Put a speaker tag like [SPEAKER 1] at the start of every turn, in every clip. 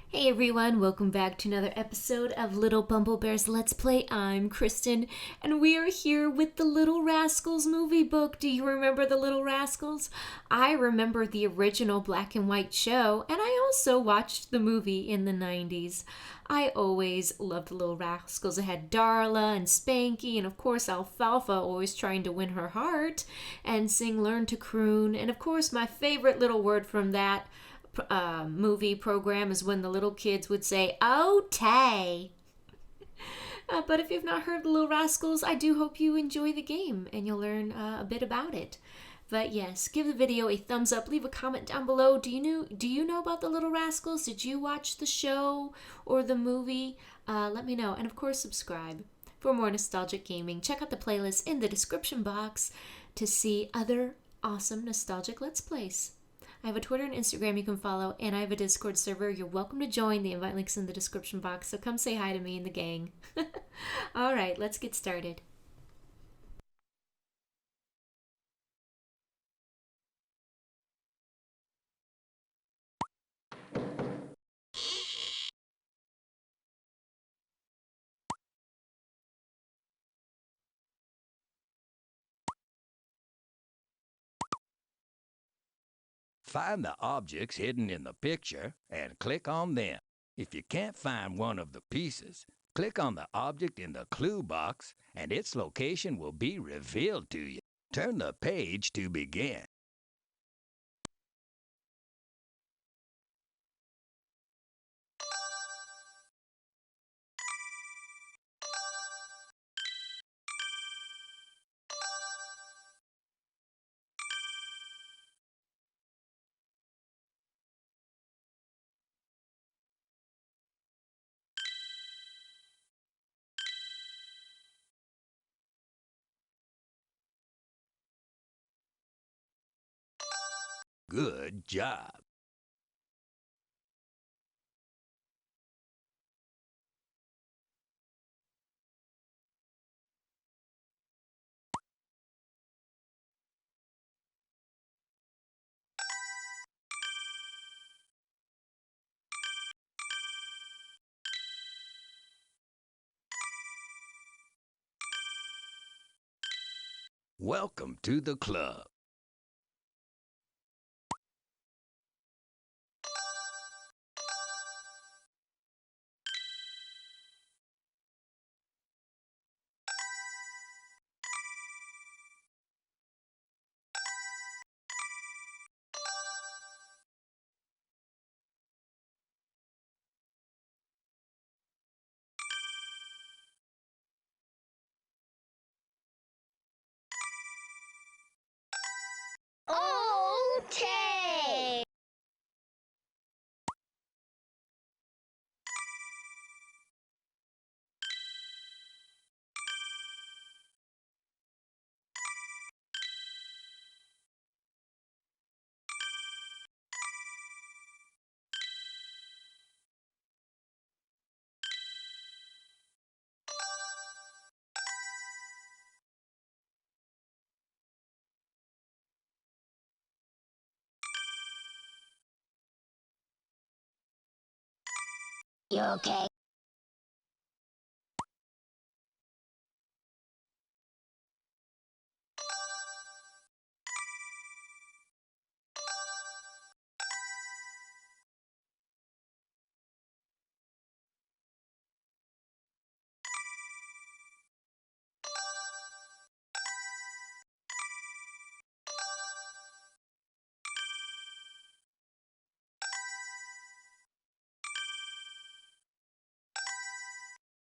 [SPEAKER 1] Hey everyone, welcome back to another episode of Lilbumblebear's Let's Play. I'm Kristen, and we are here with the Little Rascals movie book. Do you remember the Little Rascals? I remember the original black and white show, and I also watched the movie in the 90s. I always loved the Little Rascals. I had Darla and Spanky, and of course Alfalfa always trying to win her heart and sing Learn to Croon. And of course, my favorite little word from that movie program is when the little kids would say, "Oh, Tay." But if you've not heard the Little Rascals, I do hope you enjoy the game and you'll learn a bit about it. But yes, give the video a thumbs up. Leave a comment down below. Do you know about the Little Rascals? Did you watch the show or the movie? Let me know. And of course, subscribe for more nostalgic gaming. Check out the playlist in the description box to see other awesome nostalgic Let's Plays. I have a Twitter and Instagram you can follow, and I have a Discord server. You're welcome to join. The invite link's in the description box, so come say hi to me and the gang. All right, let's get started.
[SPEAKER 2] Find the objects hidden in the picture and click on them. If you can't find one of the pieces, click on the object in the clue box and its location will be revealed to you. Turn the page to begin. Good job. Welcome to the club.
[SPEAKER 3] Okay. You okay?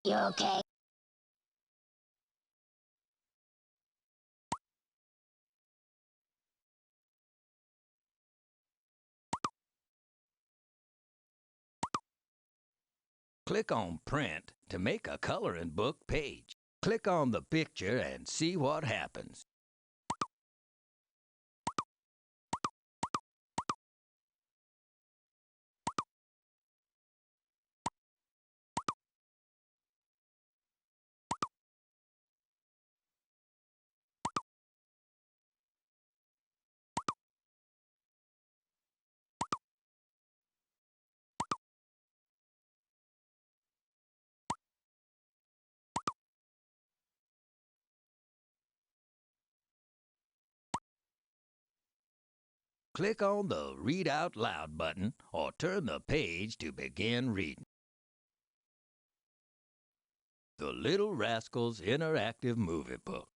[SPEAKER 3] You okay?
[SPEAKER 2] Click on Print to make a coloring book page. Click on the picture and see what happens. click on the Read Out Loud button or turn the page to begin reading. The Little Rascals Interactive Movie Book.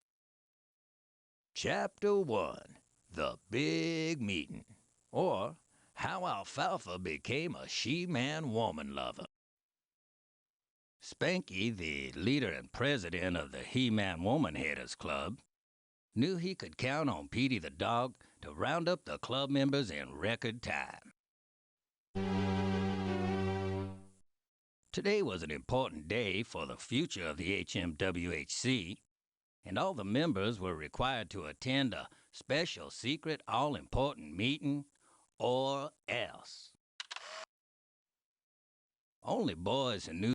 [SPEAKER 2] Chapter 1, The Big Meeting, or How Alfalfa Became a She-Man-Woman Lover. Spanky, the leader and president of the He-Man Woman Haters Club, knew he could count on Petey the dog to round up the club members in record time. Today was an important day for the future of the HMWHC, and all the members were required to attend a special secret all-important meeting, or else. Only boys who knew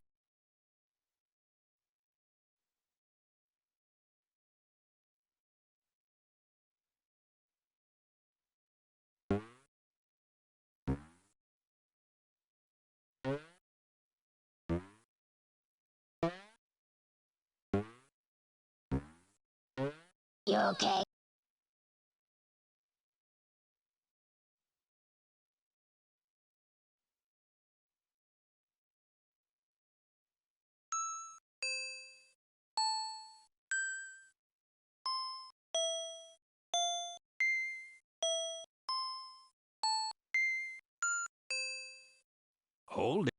[SPEAKER 3] You okay?
[SPEAKER 2] Hold it.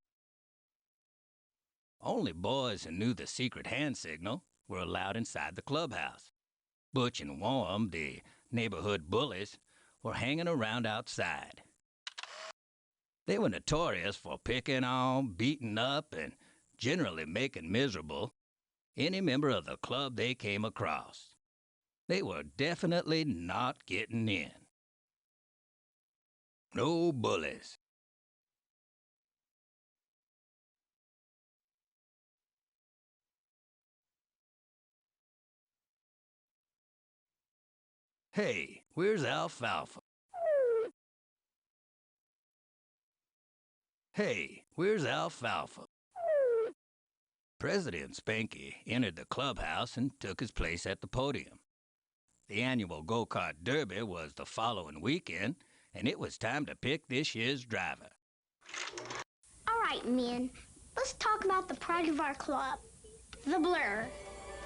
[SPEAKER 2] Only boys who knew the secret hand signal were allowed inside the clubhouse. Butch and Warm, the neighborhood bullies, were hanging around outside. They were notorious for picking on, beating up, and generally making miserable any member of the club they came across. They were definitely not getting in. No bullies. Hey, where's Alfalfa? Hey, where's Alfalfa? President Spanky entered the clubhouse and took his place at the podium. The annual go-kart derby was the following weekend, and it was time to pick this year's driver.
[SPEAKER 4] All right, men, let's talk about the pride of our club, the Blur.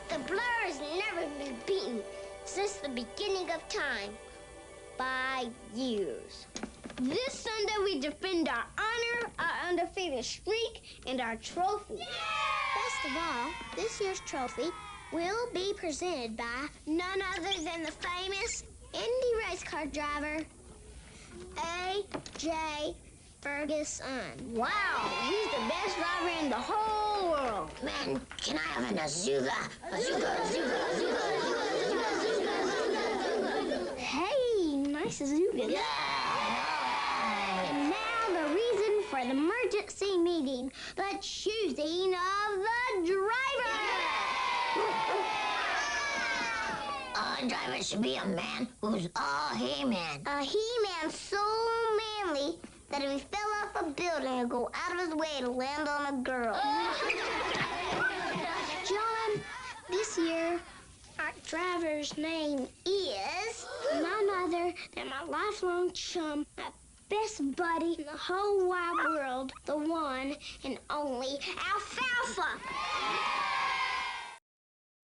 [SPEAKER 3] The Blur has never been beaten since the beginning of time. By years.
[SPEAKER 4] This Sunday we defend our honor, our undefeated streak, and our trophy.
[SPEAKER 3] Best of all, this year's trophy will be presented by none other than the famous Indy race car driver, A.J. Ferguson.
[SPEAKER 4] Wow, he's the best driver in the whole world.
[SPEAKER 3] Man, can I have an Azuga? Azuga, Azuga, Azuga, Azuga, Azuga, Azuga.
[SPEAKER 4] Hey, nice Azuga. And now the reason for the emergency meeting, the choosing of the driver.
[SPEAKER 3] A driver should be a man who's a He-Man.
[SPEAKER 4] A He-Man so manly that if he fell off a building, he'd go out of his way to land on a girl. John, this year, our driver's name is none other than my lifelong chum, my best buddy in the whole wide world, the one and only Alfalfa.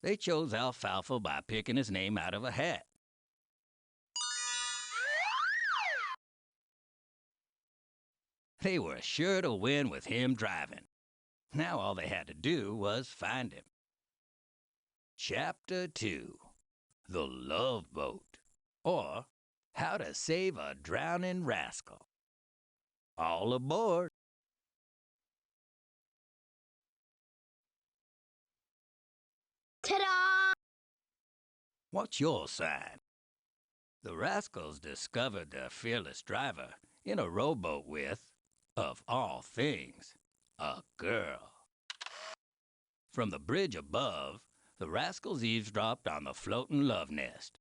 [SPEAKER 2] They chose Alfalfa by picking his name out of a hat. They were sure to win with him driving. Now all they had to do was find him. Chapter 2, The Love Boat, or How to Save a Drowning Rascal. All aboard.
[SPEAKER 4] Ta-da!
[SPEAKER 2] What's your sign? The Rascals discovered their fearless driver in a rowboat with, of all things, a girl. From the bridge above, the Rascals eavesdropped on the floating love nest.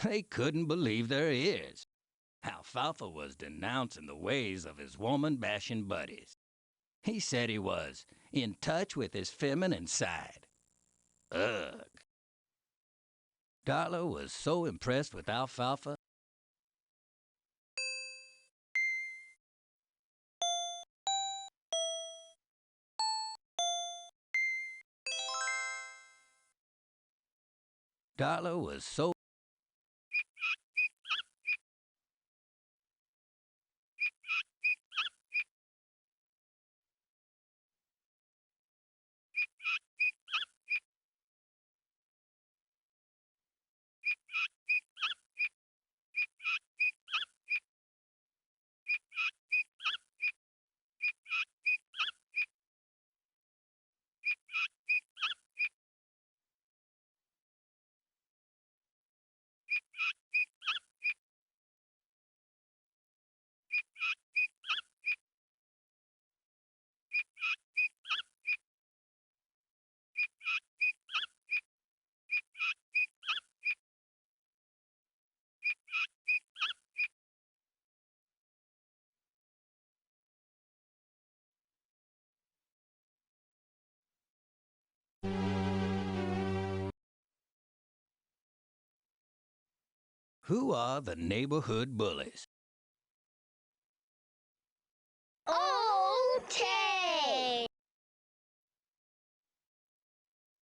[SPEAKER 2] They couldn't believe their ears. Alfalfa was denouncing the ways of his woman-bashing buddies. He said he was in touch with his feminine side. Ugh. Darla was so impressed with Alfalfa. Darla was so Who are the neighborhood bullies?
[SPEAKER 4] Okay.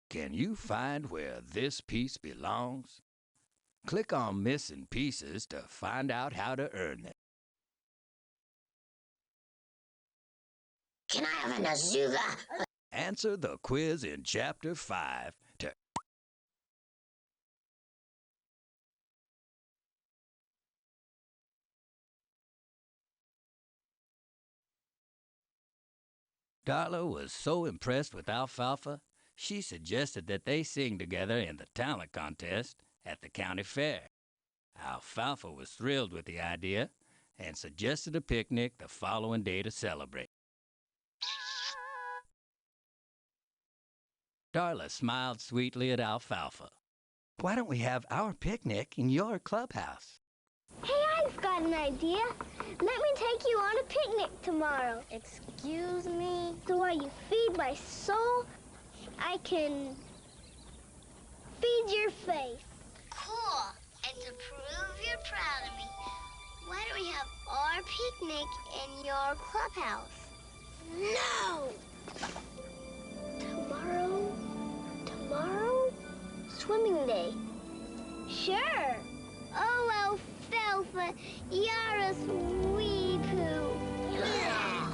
[SPEAKER 2] Can you find where this piece belongs? Click on Missing Pieces to find out how to earn them.
[SPEAKER 3] Can I have an azuga?
[SPEAKER 2] Answer the quiz in Chapter 5 to Darla was so impressed with Alfalfa, she suggested that they sing together in the talent contest at the county fair. Alfalfa was thrilled with the idea and suggested a picnic the following day to celebrate. Darla smiled sweetly at Alfalfa. Why don't we have our picnic in your clubhouse?
[SPEAKER 4] Hey, I've got an idea. Let me take you on a picnic tomorrow. Excuse me? So while you feed my soul, I can feed your face.
[SPEAKER 3] Cool. And to prove you're proud of me, why don't we have our picnic in your clubhouse? No!
[SPEAKER 4] Tomorrow? Swimming day. Sure. Oh, Alfalfa, you're a sweet poo.
[SPEAKER 3] Yeah.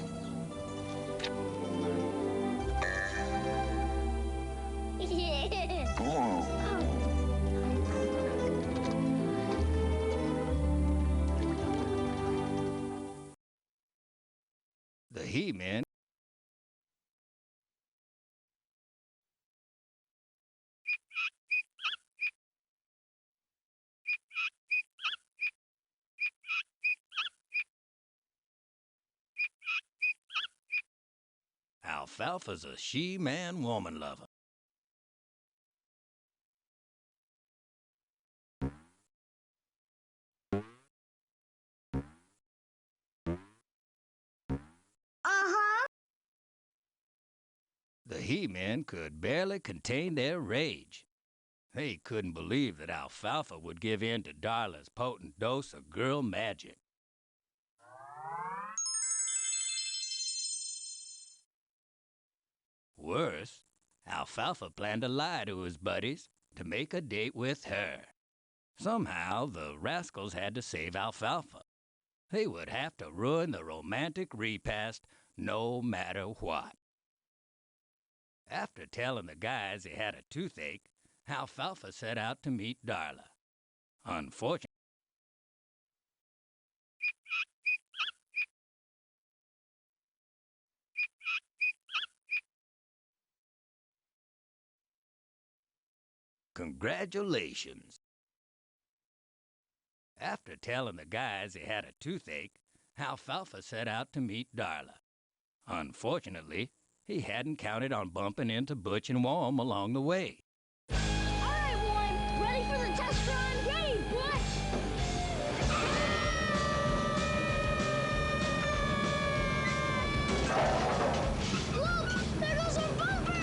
[SPEAKER 2] The He-Men Alfalfa's a she-man woman lover.
[SPEAKER 4] Uh-huh.
[SPEAKER 2] The He-Men could barely contain their rage. They couldn't believe that Alfalfa would give in to Darla's potent dose of girl magic. Worse, Alfalfa planned to lie to his buddies to make a date with her. Somehow, the Rascals had to save Alfalfa. They would have to ruin the romantic repast no matter what. After telling the guys he had a toothache, Alfalfa set out to meet Darla. Unfortunately, congratulations. After telling the guys he had a toothache, Alfalfa set out to meet Darla. Unfortunately, he hadn't counted on bumping into Butch and Walm along the way.
[SPEAKER 4] All right, Warren. Ready for the test run? Ready, Butch! Look! There goes our bumper!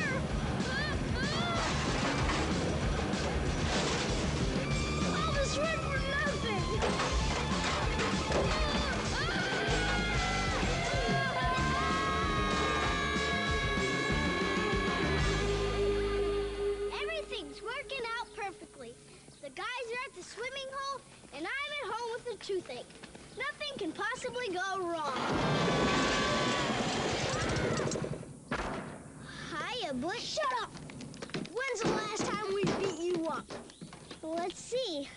[SPEAKER 4] at the swimming hole, and I'm at home with a toothache. Nothing can possibly go wrong. Hiya, Bush. Shut up! When's the last time we beat you up? Let's see.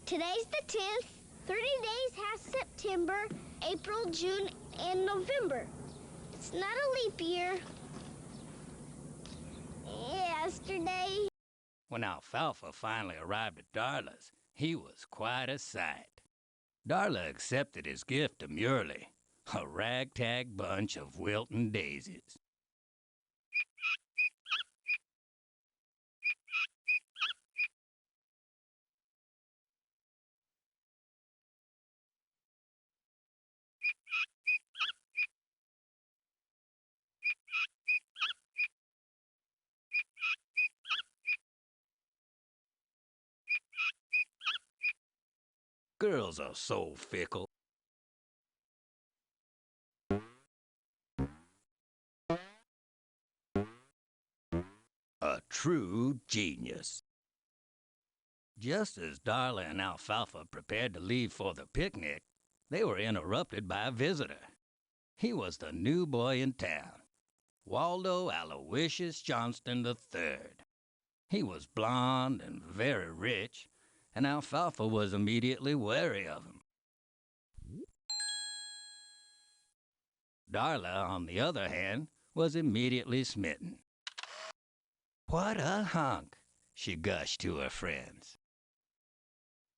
[SPEAKER 4] Today's the 10th. 30 days has September, April, June, and November. It's not a leap year. Yesterday.
[SPEAKER 2] When Alfalfa finally arrived at Darla's, he was quite a sight. Darla accepted his gift demurely, a ragtag bunch of wilting daisies. Girls are so fickle. A true genius. Just as Darla and Alfalfa prepared to leave for the picnic, they were interrupted by a visitor. He was the new boy in town, Waldo Aloysius Johnston III. He was blond and very rich, and Alfalfa was immediately wary of him. Darla, on the other hand, was immediately smitten. "What a hunk," she gushed to her friends.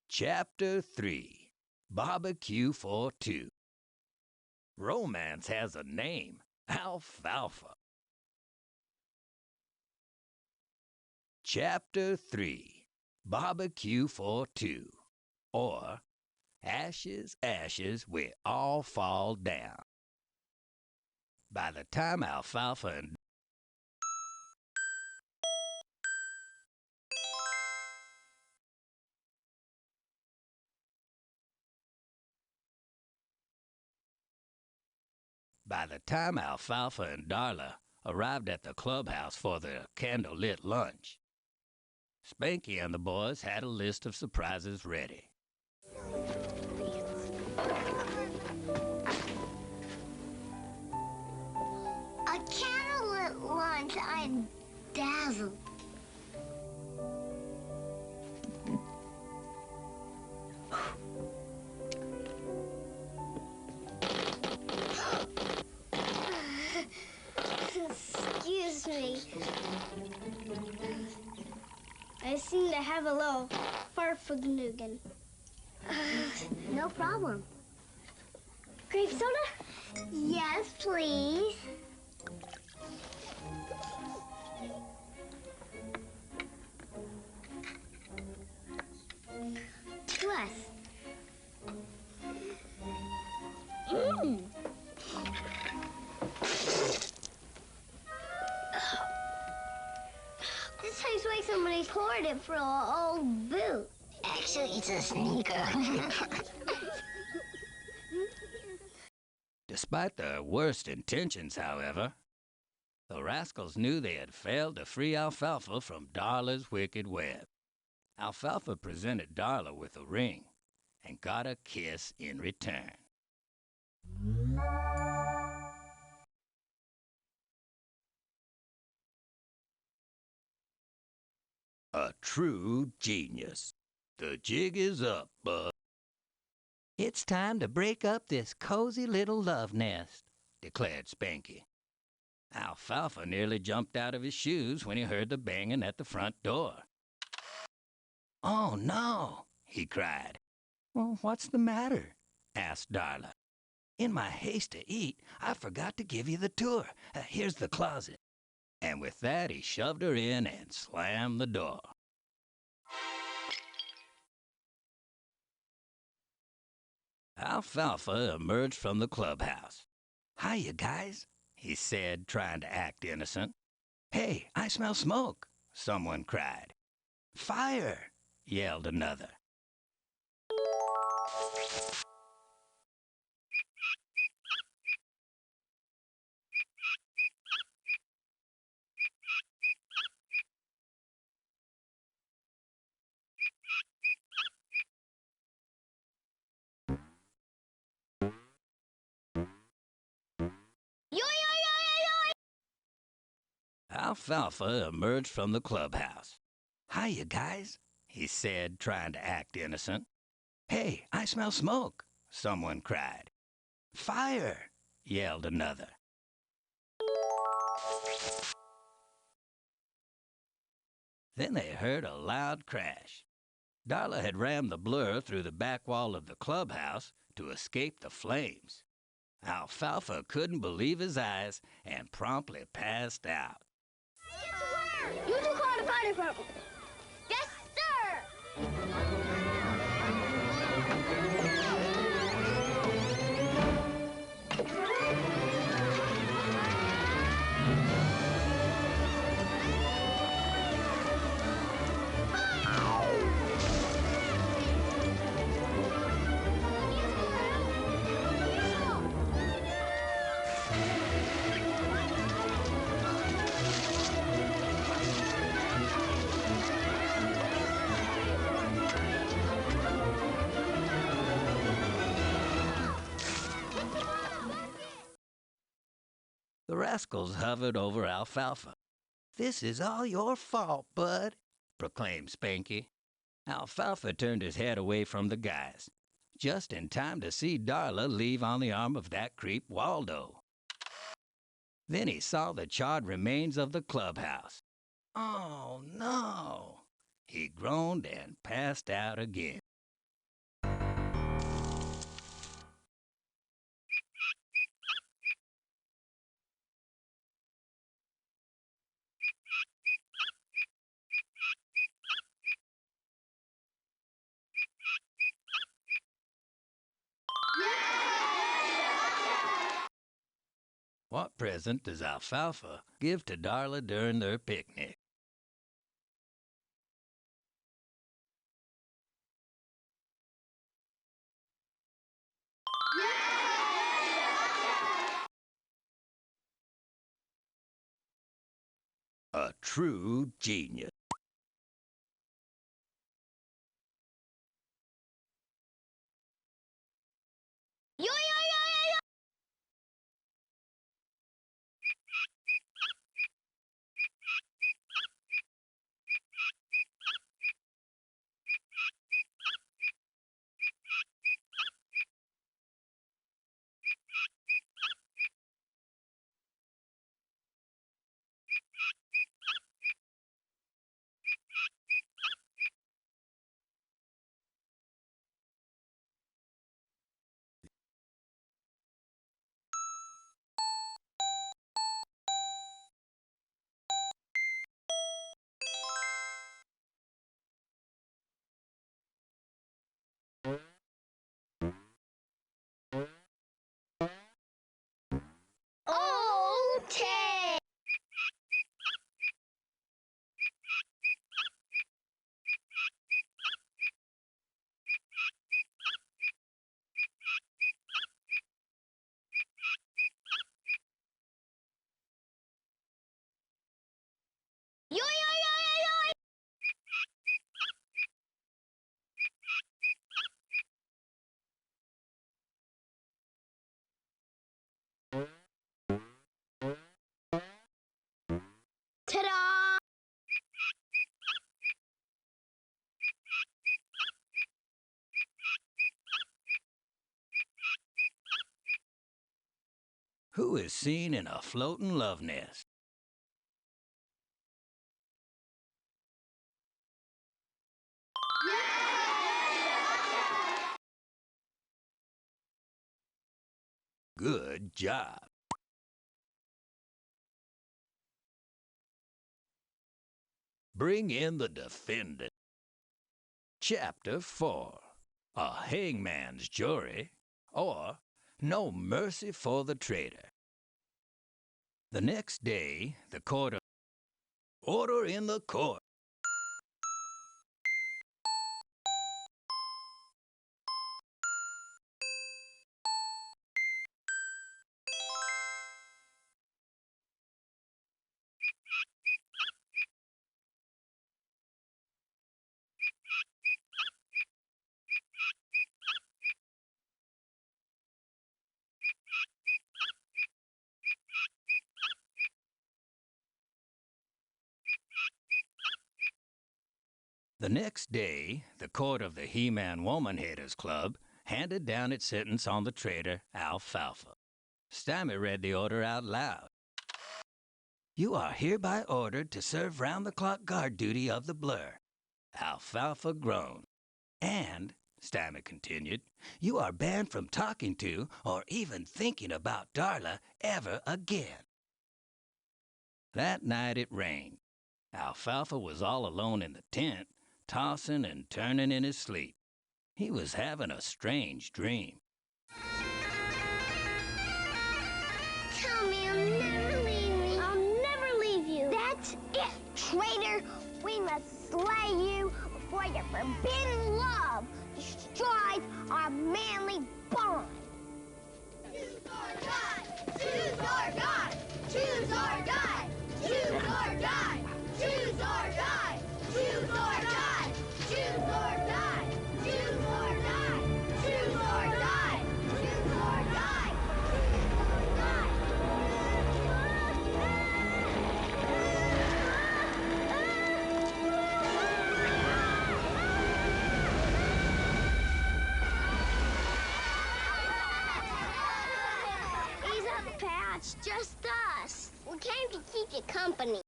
[SPEAKER 2] Chapter 3. Barbecue for Two. Romance has a name, Alfalfa. Chapter 3. Barbecue for Two, or Ashes, Ashes, We All Fall Down. By the time Alfalfa and Darla arrived at the clubhouse for their candlelit lunch, Spanky and the boys had a list of surprises ready.
[SPEAKER 3] A candlelit lunch, I'm dazzled.
[SPEAKER 4] Excuse me. I seem to have a little farfagnugan.
[SPEAKER 3] No problem.
[SPEAKER 4] Grape soda?
[SPEAKER 3] Yes, please. To us.
[SPEAKER 4] This tastes like somebody poured it from an old boot.
[SPEAKER 3] Actually, it's a sneaker.
[SPEAKER 2] Despite their worst intentions, however, the rascals knew they had failed to free Alfalfa from Darla's wicked web. Alfalfa presented Darla with a ring and got a kiss in return. A true genius. The jig is up, bud. It's time to break up this cozy little love nest, declared Spanky. Alfalfa nearly jumped out of his shoes when he heard the banging at the front door. "Oh, no," he cried. "Well, what's the matter?" asked Darla. "In my haste to eat, I forgot to give you the tour. Here's the closet." And with that, he shoved her in and slammed the door. Alfalfa emerged from the clubhouse. "Hiya, guys," he said, trying to act innocent. "Hey, I smell smoke," someone cried. "Fire!" yelled another. Alfalfa emerged from the clubhouse. "Hi, you guys," he said, trying to act innocent. "Hey, I smell smoke," someone cried. "Fire!" yelled another. Then they heard a loud crash. Darla had rammed the blur through the back wall of the clubhouse to escape the flames. Alfalfa couldn't believe his eyes and promptly passed out.
[SPEAKER 4] You two call the fire department. Yes, sir.
[SPEAKER 2] The rascals hovered over Alfalfa. "This is all your fault, bud," proclaimed Spanky. Alfalfa turned his head away from the guys, just in time to see Darla leave on the arm of that creep Waldo. Then he saw the charred remains of the clubhouse. "Oh, no!" He groaned and passed out again. What present does Alfalfa give to Darla during their picnic? A true genius.
[SPEAKER 4] Yo, yo, yo, yo, Okay. Yo, yo, yo, yo, yo. Ta-da!
[SPEAKER 2] Who is seen in a floating love nest? Good job. Bring in the defendant. Chapter 4. A hangman's jury, or no mercy for the traitor. The next day, the court order in the court. The next day, the court of the He-Man Woman Haters Club handed down its sentence on the traitor, Alfalfa. Stammy read the order out loud. You are hereby ordered to serve round-the-clock guard duty of the Blur. Alfalfa groaned. And, Stammy continued, you are banned from talking to or even thinking about Darla ever again. That night it rained. Alfalfa was all alone in the tent, tossing and turning in his sleep. He was having a strange dream.
[SPEAKER 3] Tell me you'll never leave me.
[SPEAKER 4] I'll never leave you.
[SPEAKER 3] That's it, traitor. We must slay you before your forbidden love destroys our manly bond. Choose or die! Choose or die! Choose or die! Choose or die! Choose or die! Choose or die! Choose or die! Choose or die! Choose or die! Choose or die! Ease up, Patch. Just us. We came to keep you company.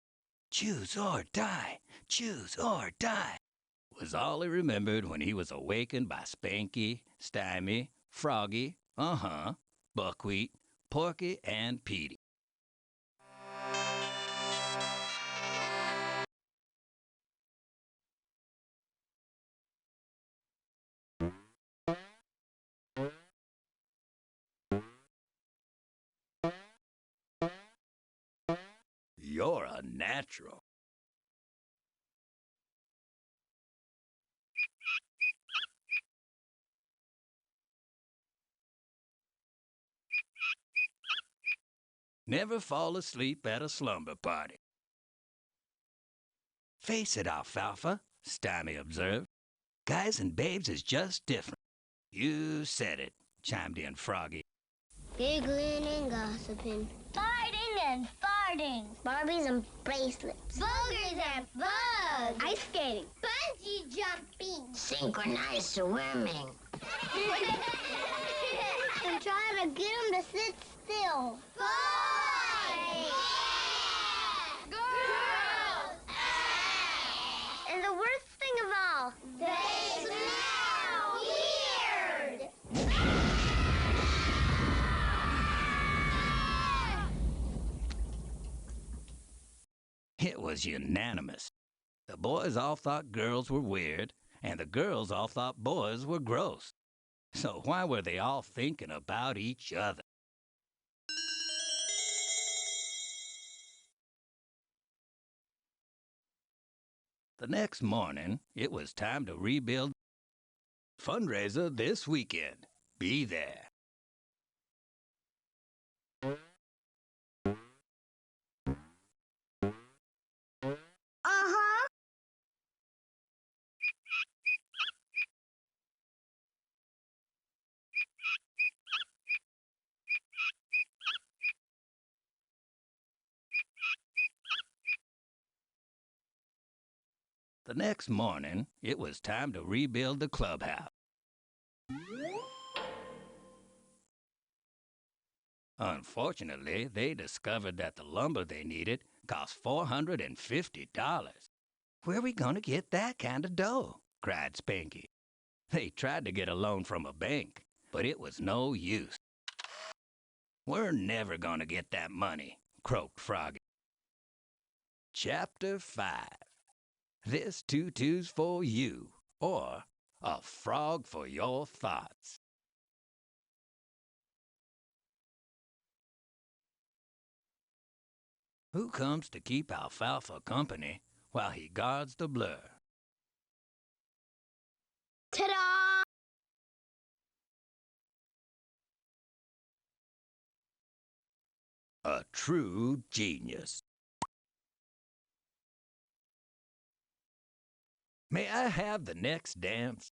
[SPEAKER 2] Choose or die, choose or die, was all he remembered when he was awakened by Spanky, Stymie, Froggy, Buckwheat, Porky, and Petey. You're a natural. Never fall asleep at a slumber party. Face it, Alfalfa, Stymie observed. Guys and babes is just different. You said it, chimed in Froggy.
[SPEAKER 3] Giggling and gossiping. Fighting and farting. Barbies and bracelets. Boogers and bugs. Ice skating. Bungee jumping.
[SPEAKER 5] Synchronized swimming.
[SPEAKER 3] And trying to get them to sit still. Boys! Girls! And the worst thing of all, they smell weird!
[SPEAKER 2] It was unanimous. The boys all thought girls were weird, and the girls all thought boys were gross. So why were they all thinking about each other? The next morning, it was time to rebuild. Fundraiser this weekend. Be there.
[SPEAKER 3] Uh-huh.
[SPEAKER 2] The next morning, it was time to rebuild the clubhouse. Unfortunately, they discovered that the lumber they needed cost $450. Where we gonna get that kind of dough? Cried Spanky. They tried to get a loan from a bank, but it was no use. We're never gonna get that money, croaked Froggy. Chapter 5. This tutu's for you, or a frog for your thoughts. Who comes to keep Alfalfa company while he guards the Blur?
[SPEAKER 3] Ta-da!
[SPEAKER 2] A true genius. May I have the next dance?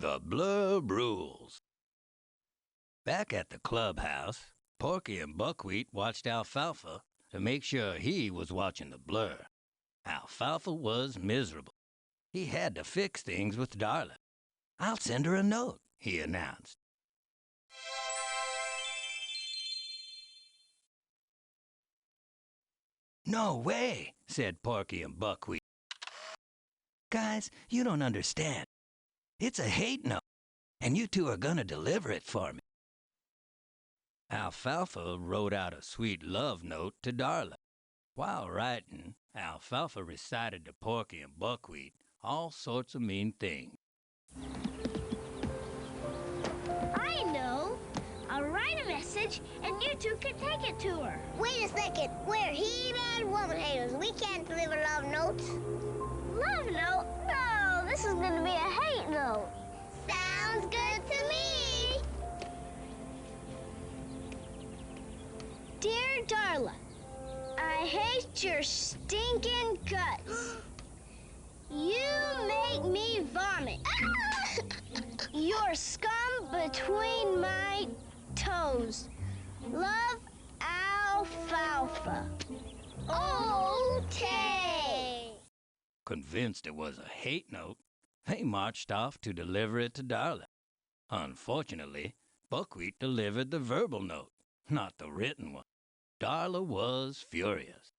[SPEAKER 2] The Blurb Rules. Back at the clubhouse, Porky and Buckwheat watched Alfalfa to make sure he was watching the blur. Alfalfa was miserable. He had to fix things with Darla. "I'll send her a note," he announced. "No way," said Porky and Buckwheat. "Guys, you don't understand. It's a hate note, and you two are gonna deliver it for me." Alfalfa wrote out a sweet love note to Darla. While writing, Alfalfa recited to Porky and Buckwheat all sorts of mean things.
[SPEAKER 4] I know. I'll write a message, and you two can take it to her.
[SPEAKER 3] Wait a second. We're he-man woman haters. We can't deliver love notes.
[SPEAKER 4] Love note? No, this is going to be a hate note.
[SPEAKER 3] Sounds good to me.
[SPEAKER 4] Dear Darla, I hate your stinking guts. You make me vomit. Your scum between my toes. Love, Alfalfa.
[SPEAKER 3] Okay.
[SPEAKER 2] Convinced it was a hate note, they marched off to deliver it to Darla. Unfortunately, Buckwheat delivered the verbal note, not the written one. Darla was furious.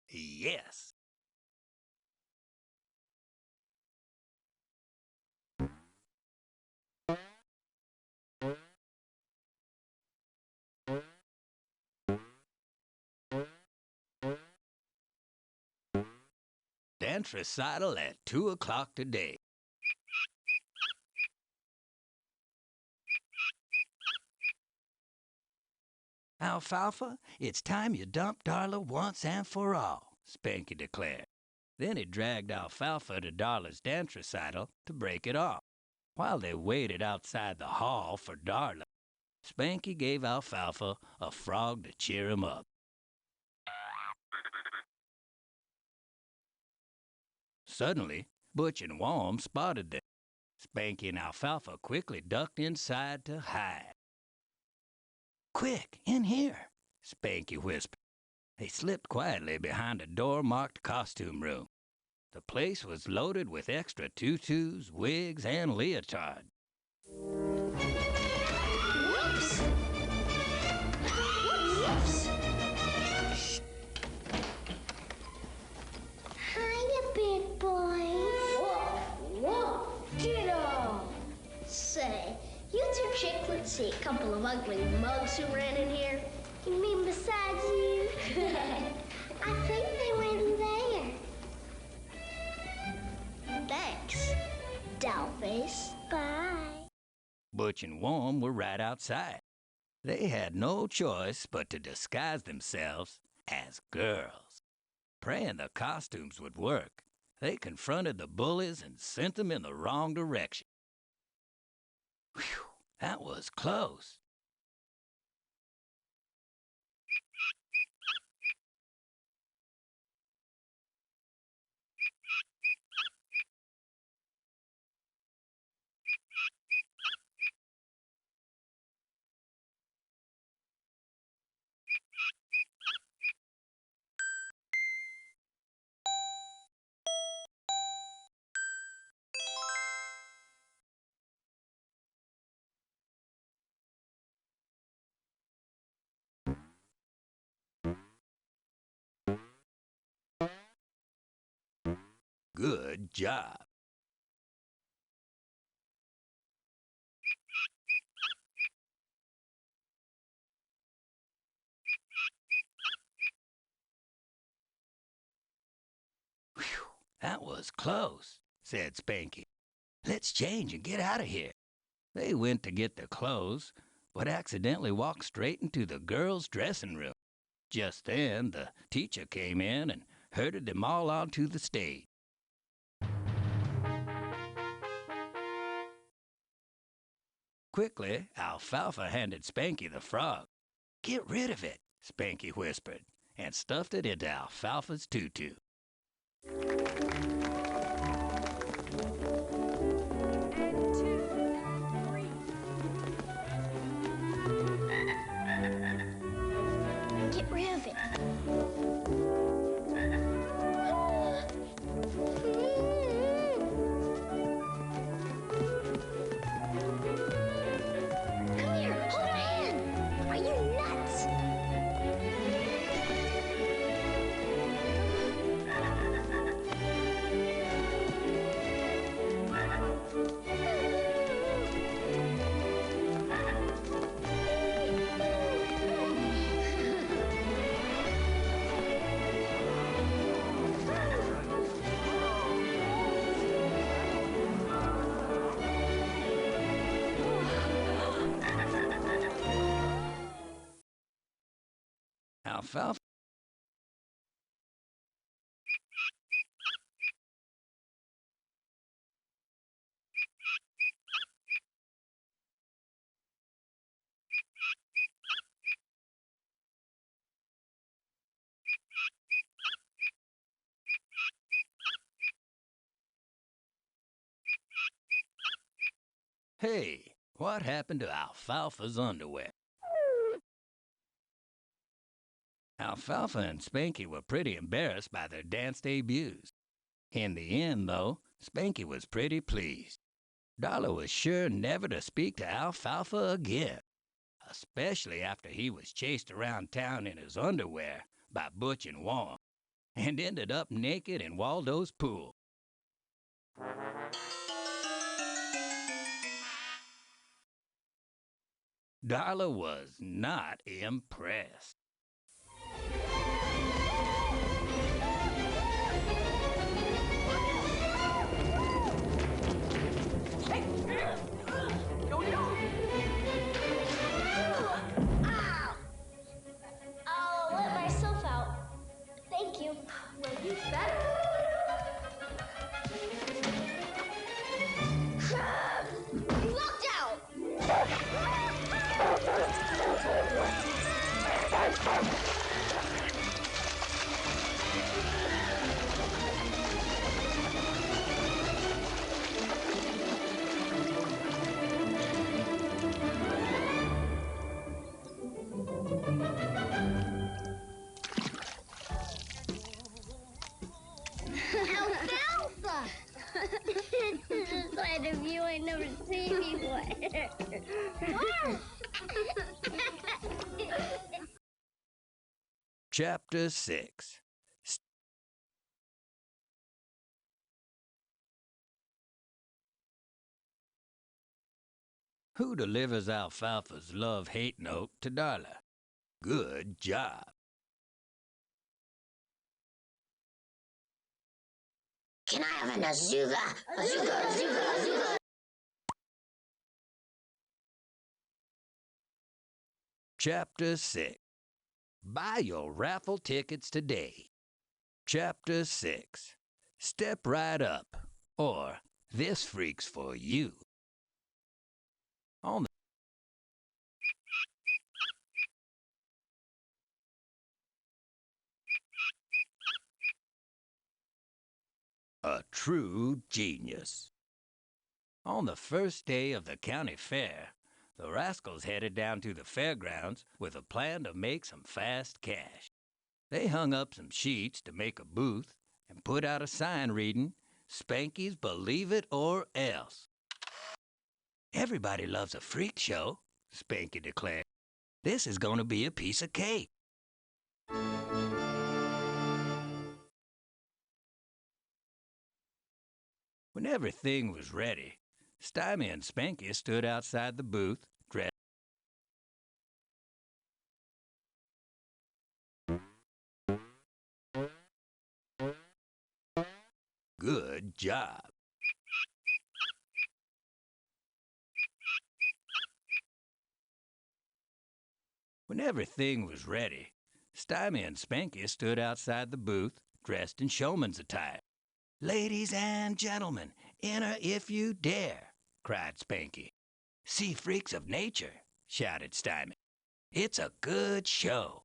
[SPEAKER 2] Yes. Dance recital at 2 o'clock today. "Alfalfa, it's time you dumped Darla once and for all," Spanky declared. Then he dragged Alfalfa to Darla's dance recital to break it off. While they waited outside the hall for Darla, Spanky gave Alfalfa a frog to cheer him up. Suddenly, Butch and Wom spotted them. Spanky and Alfalfa quickly ducked inside to hide. "Quick, in here," Spanky whispered. They slipped quietly behind a door marked costume room. The place was loaded with extra tutus, wigs, and leotards.
[SPEAKER 4] Whoops! Whoops!
[SPEAKER 3] Hiya, big boy.
[SPEAKER 4] Whoa! Get off! Say, you two chicklets see a couple of ugly mugs who ran in here?
[SPEAKER 3] You mean besides you? I think they went in there.
[SPEAKER 4] Thanks, dollface.
[SPEAKER 3] Bye.
[SPEAKER 2] Butch and Wom were right outside. They had no choice but to disguise themselves as girls. Praying the costumes would work, they confronted the bullies and sent them in the wrong direction. Whew, that was close. Good job. Whew, that was close, said Spanky. "Let's change and get out of here." They went to get their clothes, but accidentally walked straight into the girls' dressing room. Just then, the teacher came in and herded them all onto the stage. Quickly, Alfalfa handed Spanky the frog. "Get rid of it," Spanky whispered, and stuffed it into Alfalfa's tutu.
[SPEAKER 4] Get rid of it. Come here, hold her hand. Are you nuts?
[SPEAKER 2] Alfalfa. Hey, what happened to Alfalfa's underwear? Alfalfa and Spanky were pretty embarrassed by their dance debuts. In the end, though, Spanky was pretty pleased. Darla was sure never to speak to Alfalfa again, especially after he was chased around town in his underwear by Butch and Wong, and ended up naked in Waldo's pool. Darla was not impressed.
[SPEAKER 4] I'll let myself out. Thank you. Well, you better. Locked out! Alfalfa! This side of you I never seen before.
[SPEAKER 2] Chapter 6. Who delivers Alfalfa's love-hate note to Darla? Good job.
[SPEAKER 5] Can I have an Azuga? Azuga, Azuga, Azuga.
[SPEAKER 2] Chapter 6. Buy your raffle tickets today. Chapter 6. Step right up, or this freak's for you. On the A true genius. On the first day of the county fair, the Rascals headed down to the fairgrounds with a plan to make some fast cash. They hung up some sheets to make a booth and put out a sign reading, "Spanky's Believe It or Else." "Everybody loves a freak show," Spanky declared. "This is going to be a piece of cake." When everything was ready, Stymie and Spanky stood outside the booth, dressed. Good job. When everything was ready, Stymie and Spanky stood outside the booth, dressed in showman's attire. "Ladies and gentlemen, enter if you dare," cried Spanky. See freaks of nature, shouted Stymie. It's a good show.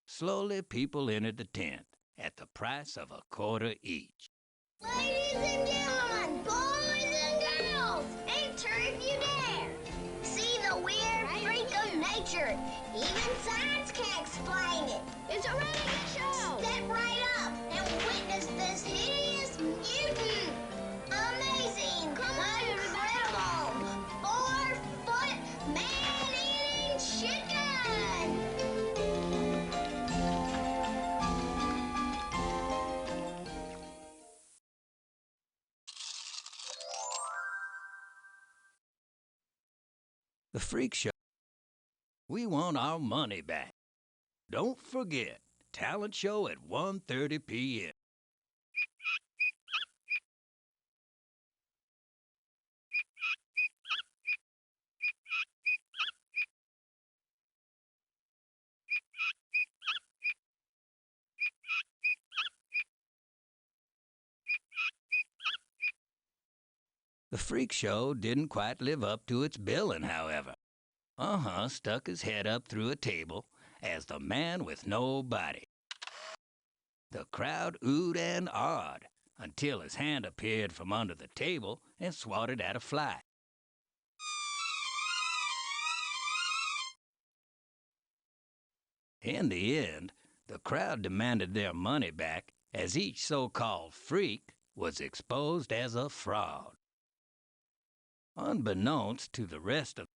[SPEAKER 2] Slowly people entered the tent at the price of a quarter each.
[SPEAKER 3] Ladies and gentlemen, boys and girls, enter if you dare. See the weird freak of nature. Even science can't explain it. It's a really good show. Step right up and witness this hideous mutant. Amazing, incredible, 4-foot man-eating chicken.
[SPEAKER 2] The freak show. We want our money back. Don't forget, talent show at 1:30 p.m. The freak show didn't quite live up to its billing, however. Stuck his head up through a table as the man with no body. The crowd oohed and awed until his hand appeared from under the table and swatted at a fly. In the end, the crowd demanded their money back as each so-called freak was exposed as a fraud. Unbeknownst to the rest of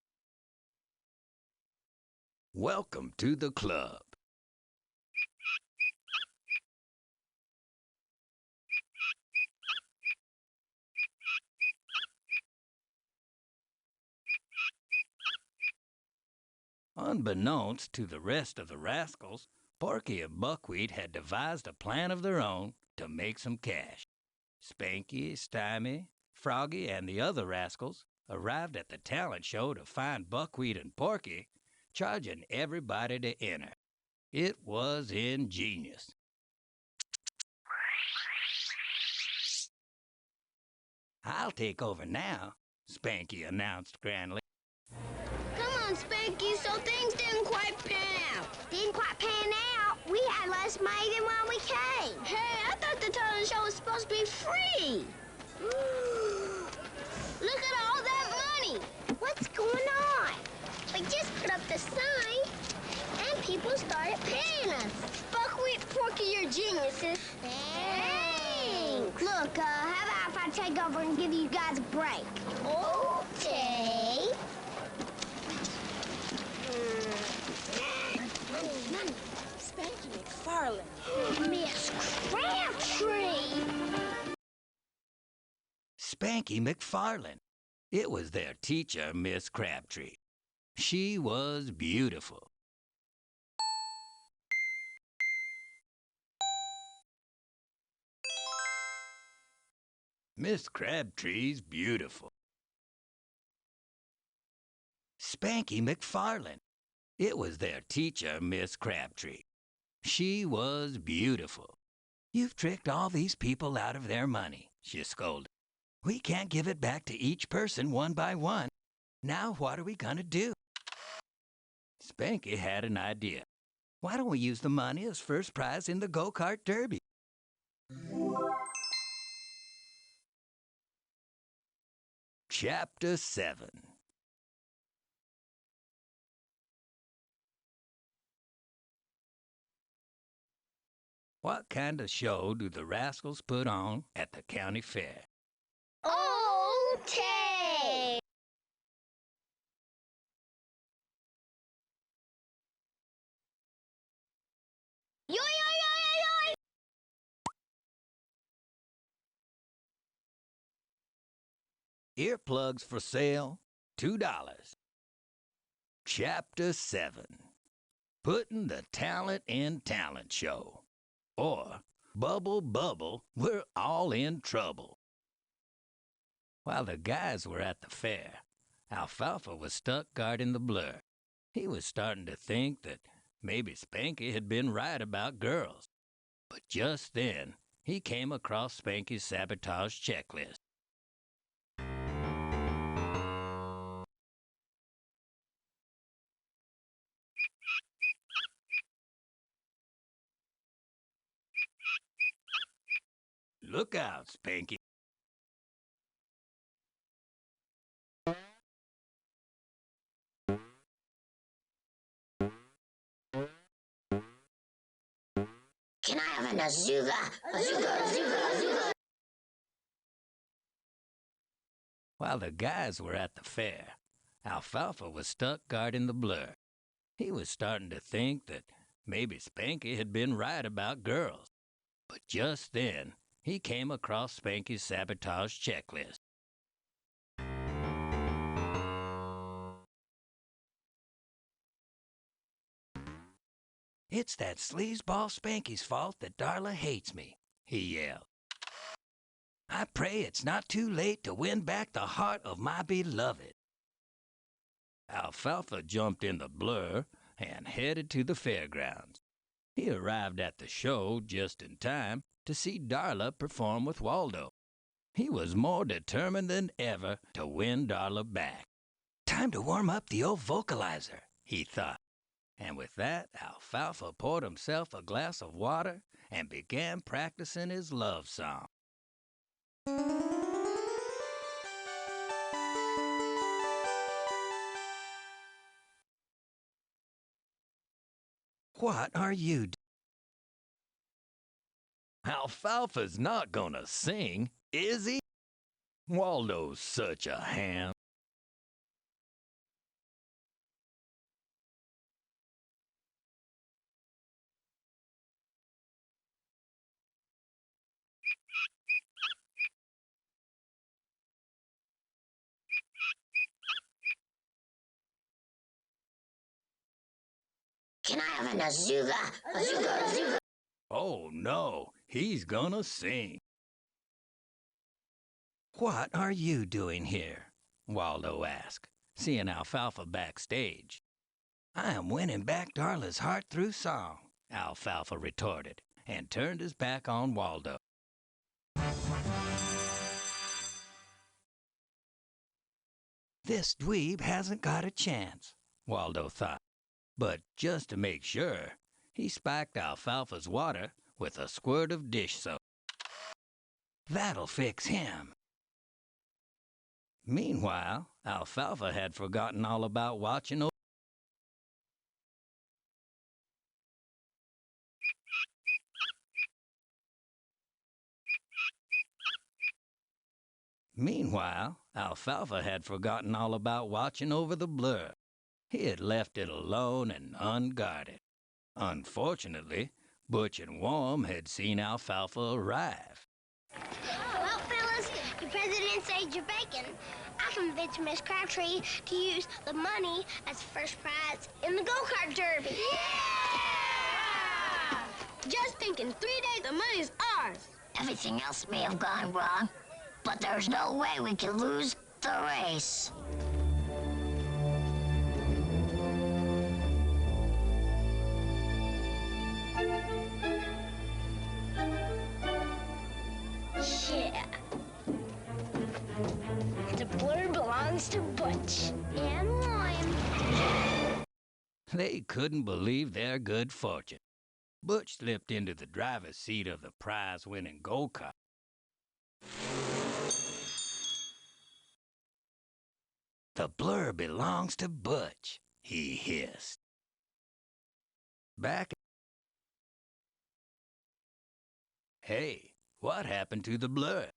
[SPEAKER 2] Welcome to the club. Unbeknownst to the rest of the rascals, Porky and Buckwheat had devised a plan of their own to make some cash. Spanky, Stymie, Froggy, and the other rascals arrived at the talent show to find Buckwheat and Porky charging everybody to enter. It was ingenious. I'll take over now, Spanky announced grandly.
[SPEAKER 4] Come on, Spanky, so things didn't quite pan out.
[SPEAKER 3] Didn't quite pan out. We had less money than when we came.
[SPEAKER 4] Hey, I thought the talent show was supposed to be free. Look at all that money.
[SPEAKER 3] What's going on? We just put up the sign, and people started paying us.
[SPEAKER 4] Buckwheat, Porky, you're geniuses.
[SPEAKER 3] Thanks. Look, how about if I take over and give you guys a break? Okay.
[SPEAKER 4] Spanky McFarland.
[SPEAKER 3] Miss Crabtree.
[SPEAKER 2] Spanky McFarland. It was their teacher, Miss Crabtree. She was beautiful. Miss Crabtree's beautiful. Spanky McFarland. It was their teacher, Miss Crabtree. She was beautiful. You've tricked all these people out of their money, she scolded. We can't give it back to each person one by one. Now what are we gonna do? Spanky had an idea. Why don't we use the money as first prize in the go-kart derby? Chapter 7. What kind of show do the rascals put on at the county fair?
[SPEAKER 3] Okay. Yo, yo, yo, yo, yo.
[SPEAKER 2] Earplugs for sale, $2. Chapter 7. Putting the talent in talent show. Or, Bubble, Bubble, we're all in trouble. While the guys were at the fair, Alfalfa was stuck guarding the blur. He was starting to think that maybe Spanky had been right about girls. But just then, he came across Spanky's sabotage checklist. Look out, Spanky.
[SPEAKER 5] Can I have an Azuga? Azuga, Azuga, Azuga.
[SPEAKER 2] While the guys were at the fair, Alfalfa was stuck guarding the blur. He was starting to think that maybe Spanky had been right about girls. But just then, he came across Spanky's sabotage checklist. "It's that sleazeball Spanky's fault that Darla hates me," he yelled. "I pray it's not too late to win back the heart of my beloved." Alfalfa jumped in the blur and headed to the fairgrounds. He arrived at the show just in time to see Darla perform with Waldo. He was more determined than ever to win Darla back. "Time to warm up the old vocalizer," he thought. And with that, Alfalfa poured himself a glass of water and began practicing his love song. "What are you doing?" "Alfalfa's not gonna sing, is he? Waldo's such a ham."
[SPEAKER 5] Can I have an Azuga? Azuga, Azuga.
[SPEAKER 2] "Oh no, he's gonna sing." "What are you doing here?" Waldo asked, seeing Alfalfa backstage. "I am winning back Darla's heart through song," Alfalfa retorted, and turned his back on Waldo. "This dweeb hasn't got a chance," Waldo thought. But just to make sure, he spiked Alfalfa's water with a squirt of dish soap. "That'll fix him." Meanwhile, Alfalfa had forgotten all about watching over. Meanwhile, Alfalfa had forgotten all about watching over the blur. He had left it alone and unguarded. Unfortunately, Butch and Worm had seen Alfalfa arrive.
[SPEAKER 4] Well, fellas, your president saved your bacon. I convinced Miss Crabtree to use the money as first prize in the go-kart derby. Yeah! Just think, in 3 days, the money's ours.
[SPEAKER 5] Everything else may have gone wrong, but there's no way we can lose the race.
[SPEAKER 4] Yeah. The blur belongs to Butch and Lime.
[SPEAKER 2] They couldn't believe their good fortune. Butch slipped into the driver's seat of the prize-winning go-kart. "The blur belongs to Butch," he hissed. Back. "Hey, what happened to the blur?"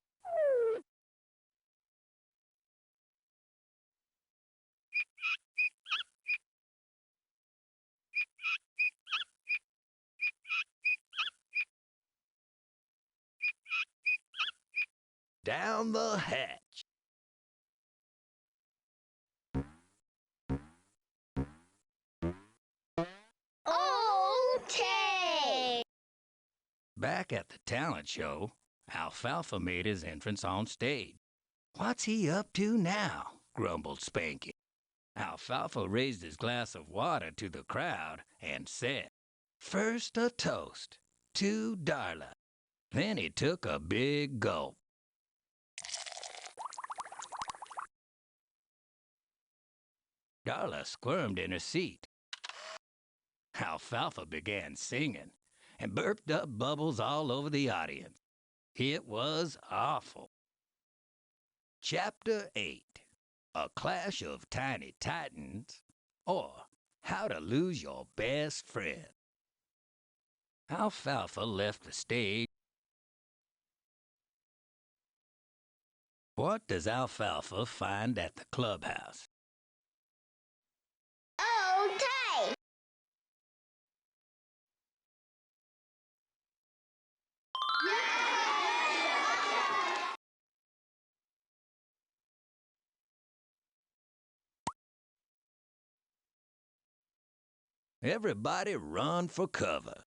[SPEAKER 2] "Down the hatch."
[SPEAKER 4] Okay.
[SPEAKER 2] Back at the talent show, Alfalfa made his entrance on stage. "What's he up to now?" grumbled Spanky. Alfalfa raised his glass of water to the crowd and said, "First a toast to Darla." Then he took a big gulp. Darla squirmed in her seat. Alfalfa began singing and burped up bubbles all over the audience. It was awful. Chapter 8. A Clash of Tiny Titans, or How to Lose Your Best Friend. Alfalfa left the stage. What does Alfalfa find at the clubhouse?
[SPEAKER 3] Okay.
[SPEAKER 2] Everybody run for cover.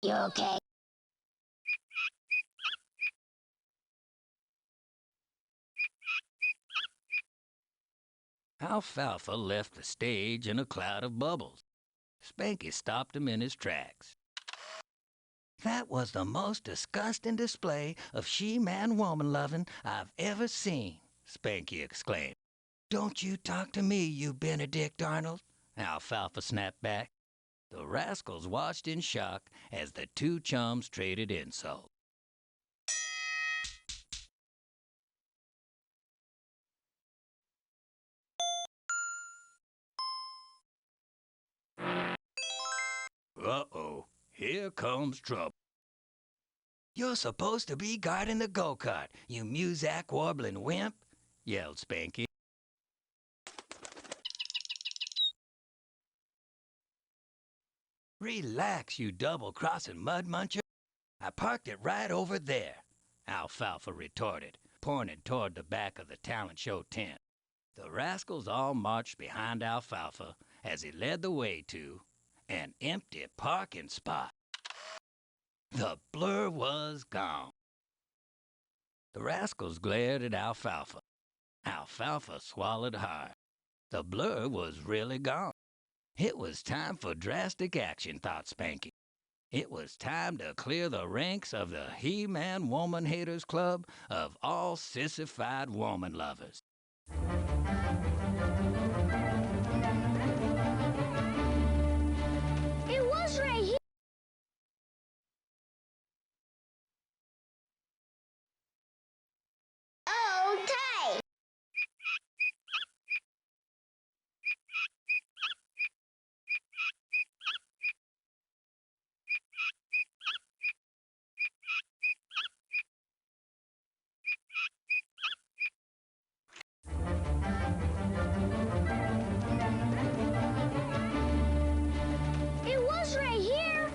[SPEAKER 5] You okay?
[SPEAKER 2] Alfalfa left the stage in a cloud of bubbles. Spanky stopped him in his tracks. That was the most disgusting display of she-man-woman loving I've ever seen, Spanky exclaimed. Don't you talk to me, you Benedict Arnold, Alfalfa snapped back. The rascals watched in shock as the two chums traded insults. Uh-oh, here comes trouble. You're supposed to be guarding the go-kart, you muzak-warbling wimp, yelled Spanky. Relax, you double-crossing mud muncher. I parked it right over there, Alfalfa retorted, pointing toward the back of the talent show tent. The rascals all marched behind Alfalfa as he led the way to an empty parking spot. The blur was gone. The rascals glared at Alfalfa. Alfalfa swallowed hard. The blur was really gone. It was time for drastic action, thought Spanky. It was time to clear the ranks of the He-Man Woman Haters Club of all sissified woman lovers.
[SPEAKER 3] It was right here. Okay. It was right here.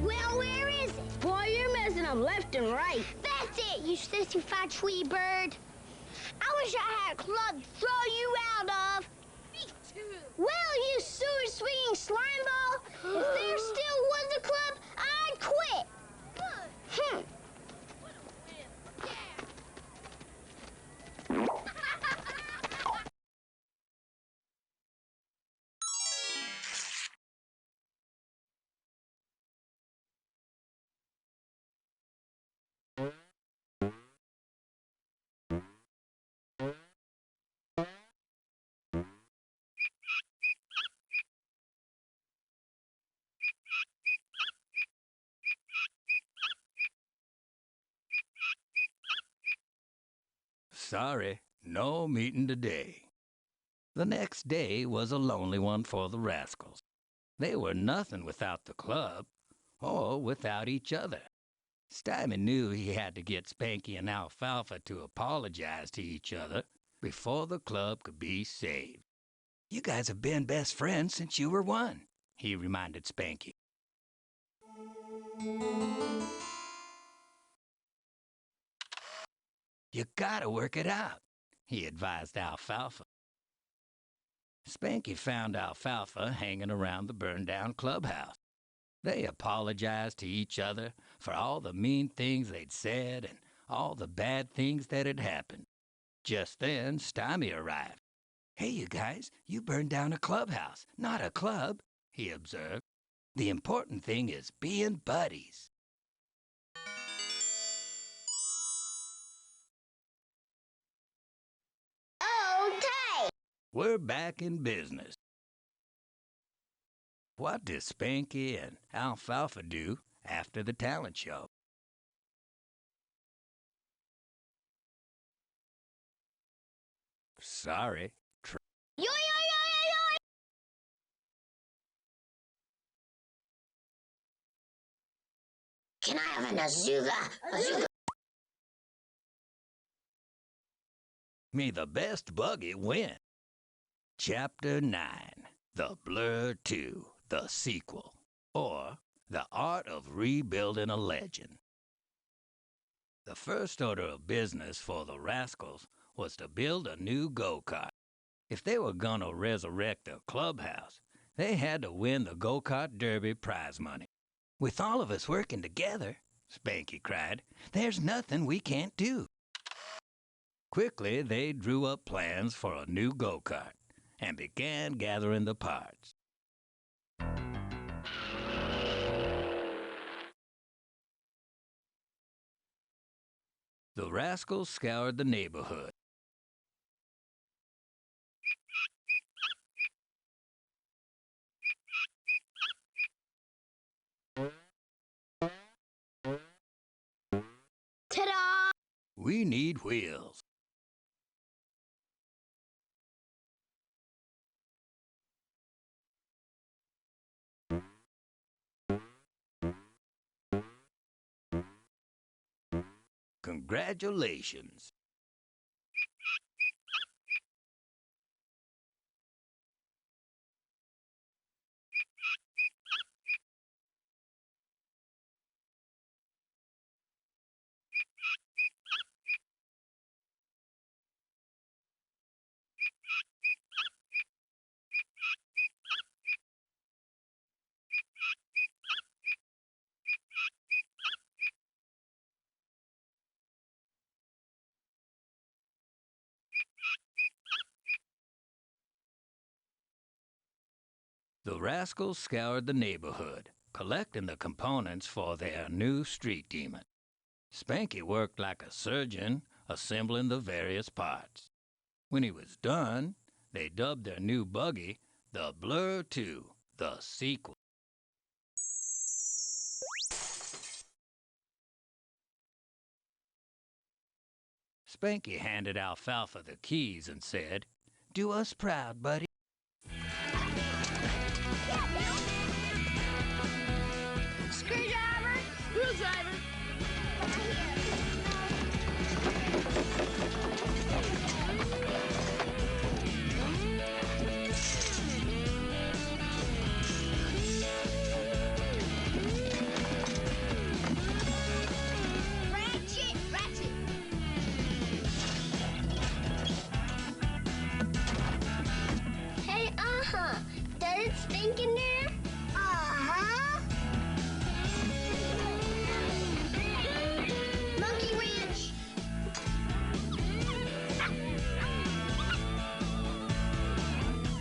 [SPEAKER 3] Well, where is it?
[SPEAKER 4] Boy, you're messing up left and right.
[SPEAKER 3] That's it, you sissified tree bird. I wish I had a club to throw you out of. Me too. Well, you sewer-swinging slime ball, if there still was a club, I'd quit. Hmm.
[SPEAKER 2] Sorry, no meeting today. The next day was a lonely one for the rascals. They were nothing without the club, or without each other. Stymie knew he had to get Spanky and Alfalfa to apologize to each other before the club could be saved. You guys have been best friends since you were one, he reminded Spanky. You gotta work it out, he advised Alfalfa. Spanky found Alfalfa hanging around the burned-down clubhouse. They apologized to each other for all the mean things they'd said and all the bad things that had happened. Just then, Stymie arrived. Hey, you guys, you burned down a clubhouse, not a club, he observed. The important thing is being buddies.
[SPEAKER 3] Okay.
[SPEAKER 2] We're back in business. What did Spanky and Alfalfa do after the talent show? Sorry.
[SPEAKER 3] Yo, yo, yo, yo, yo!
[SPEAKER 5] Can I have an Azuga?
[SPEAKER 2] May the best buggy win. Chapter 9, The Blur 2, the sequel, or The Art of Rebuilding a Legend. The first order of business for the Rascals was to build a new go-kart. If they were gonna resurrect their clubhouse, they had to win the go-kart derby prize money. With all of us working together, Spanky cried, there's nothing we can't do. Quickly, they drew up plans for a new go-kart and began gathering the parts. The Rascals scoured the neighborhood.
[SPEAKER 3] Ta-da!
[SPEAKER 2] We need wheels. Congratulations. The Rascals scoured the neighborhood, collecting the components for their new street demon. Spanky worked like a surgeon, assembling the various parts. When he was done, they dubbed their new buggy the Blur 2, the sequel. Spanky handed Alfalfa the keys and said, "Do us proud, buddy."
[SPEAKER 3] Screwdriver! Screwdriver! Ratchet! Ratchet!
[SPEAKER 4] Hey, does it stink in there?
[SPEAKER 3] Monkey wrench!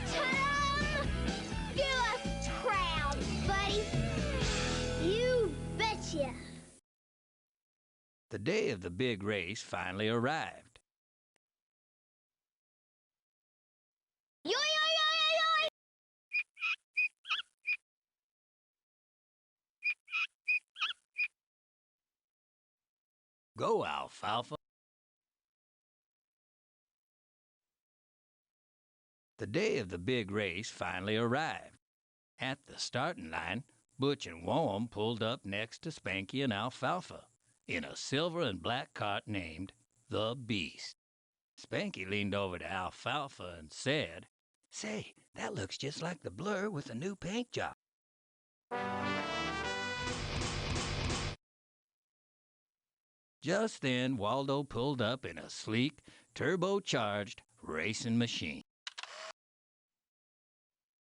[SPEAKER 3] Tom! Do us proud, buddy!
[SPEAKER 4] You betcha.
[SPEAKER 2] The day of the big race finally arrived.
[SPEAKER 3] Yo, yo, yo, yo, yo!
[SPEAKER 2] Go, Alfalfa. The day of the big race finally arrived. At the starting line, Butch and womun pulled up next to Spanky and Alfalfa in a silver and black cart named the Beast. Spanky leaned over to Alfalfa and said, "Say, that looks just like the Blur with a new paint job." Just then, Waldo pulled up in a sleek, turbocharged racing machine.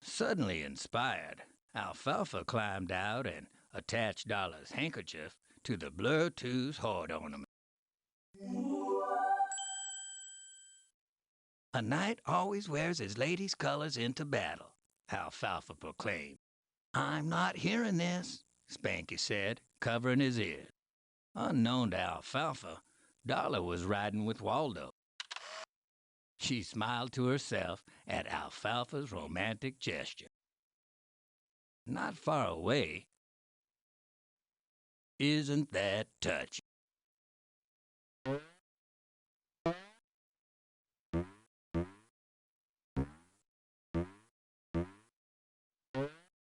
[SPEAKER 2] Suddenly inspired, Alfalfa climbed out and attached Dollar's handkerchief to the Blur 2's horde ornament. "A knight always wears his lady's colors into battle," Alfalfa proclaimed. "I'm not hearing this," Spanky said, covering his ears. Unknown to Alfalfa, Dollar was riding with Waldo. She smiled to herself at Alfalfa's romantic gesture. Not far away. Isn't that touching?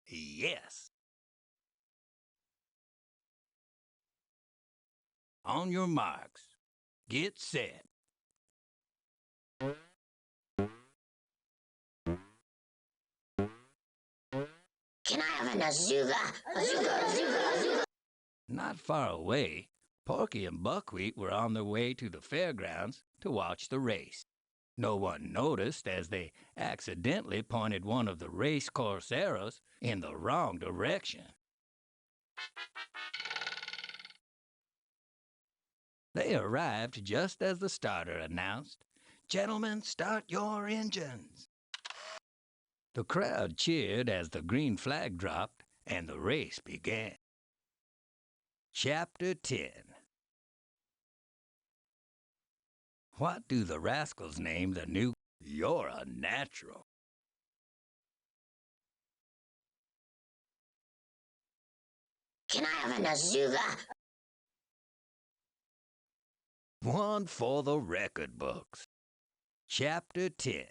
[SPEAKER 2] Yes. On your marks. Get set.
[SPEAKER 5] Can I have an Azuga? Azuga, Azuga, Azuga.
[SPEAKER 2] Not far away, Porky and Buckwheat were on their way to the fairgrounds to watch the race. No one noticed as they accidentally pointed one of the race course arrows in the wrong direction. They arrived just as the starter announced, "Gentlemen, start your engines." The crowd cheered as the green flag dropped and the race began. Chapter 10. What do the Rascals name the new "You're a Natural"?
[SPEAKER 5] Can I have an Azuga?
[SPEAKER 2] One for the record books. Chapter 10.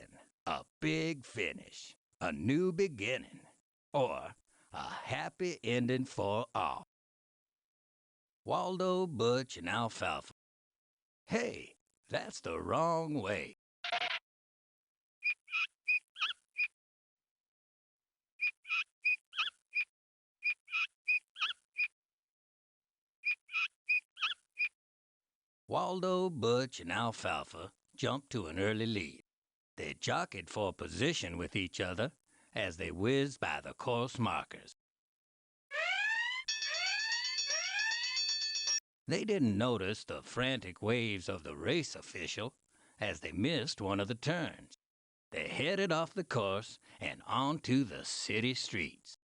[SPEAKER 2] A big finish. A new beginning. Or a happy ending for all. Waldo, Butch, and Alfalfa. Hey, that's the wrong way. Waldo, Butch, and Alfalfa jumped to an early lead. They jockeyed for position with each other as they whizzed by the course markers. They didn't notice the frantic waves of the race official as they missed one of the turns. They headed off the course and onto the city streets.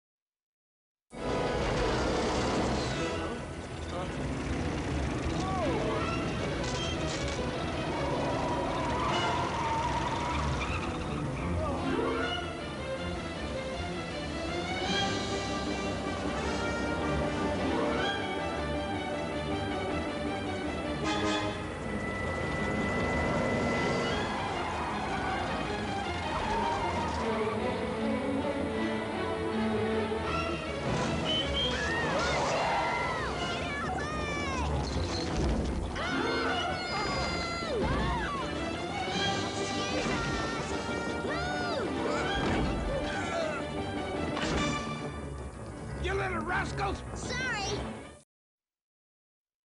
[SPEAKER 6] You little rascals!
[SPEAKER 3] Sorry.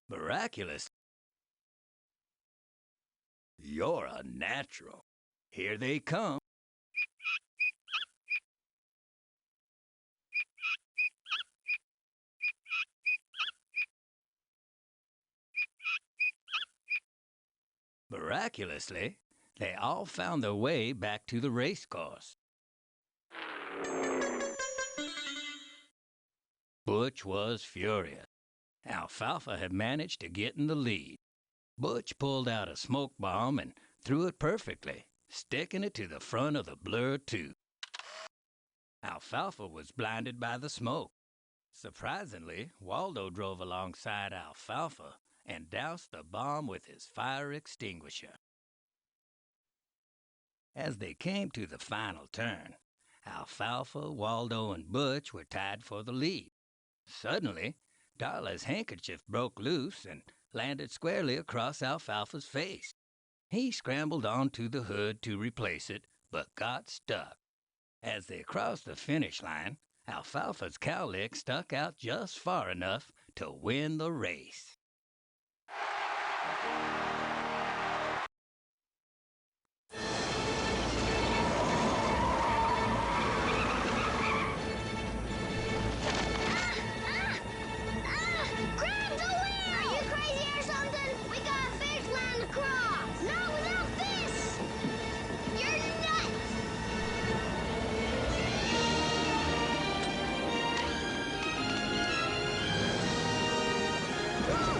[SPEAKER 2] Miraculous. You're a natural. Here they come. Miraculously, they all found their way back to the race course. Butch was furious. Alfalfa had managed to get in the lead. Butch pulled out a smoke bomb and threw it perfectly, sticking it to the front of the blur tube. Alfalfa was blinded by the smoke. Surprisingly, Waldo drove alongside Alfalfa and doused the bomb with his fire extinguisher. As they came to the final turn, Alfalfa, Waldo, and Butch were tied for the lead. Suddenly, Darla's handkerchief broke loose and landed squarely across Alfalfa's face. He scrambled onto the hood to replace it, but got stuck. As they crossed the finish line, Alfalfa's cowlick stuck out just far enough to win the race.
[SPEAKER 3] Grab the wheel! Are you crazy or something? We got a finish line to cross. Not without this! You're nuts! Whoa!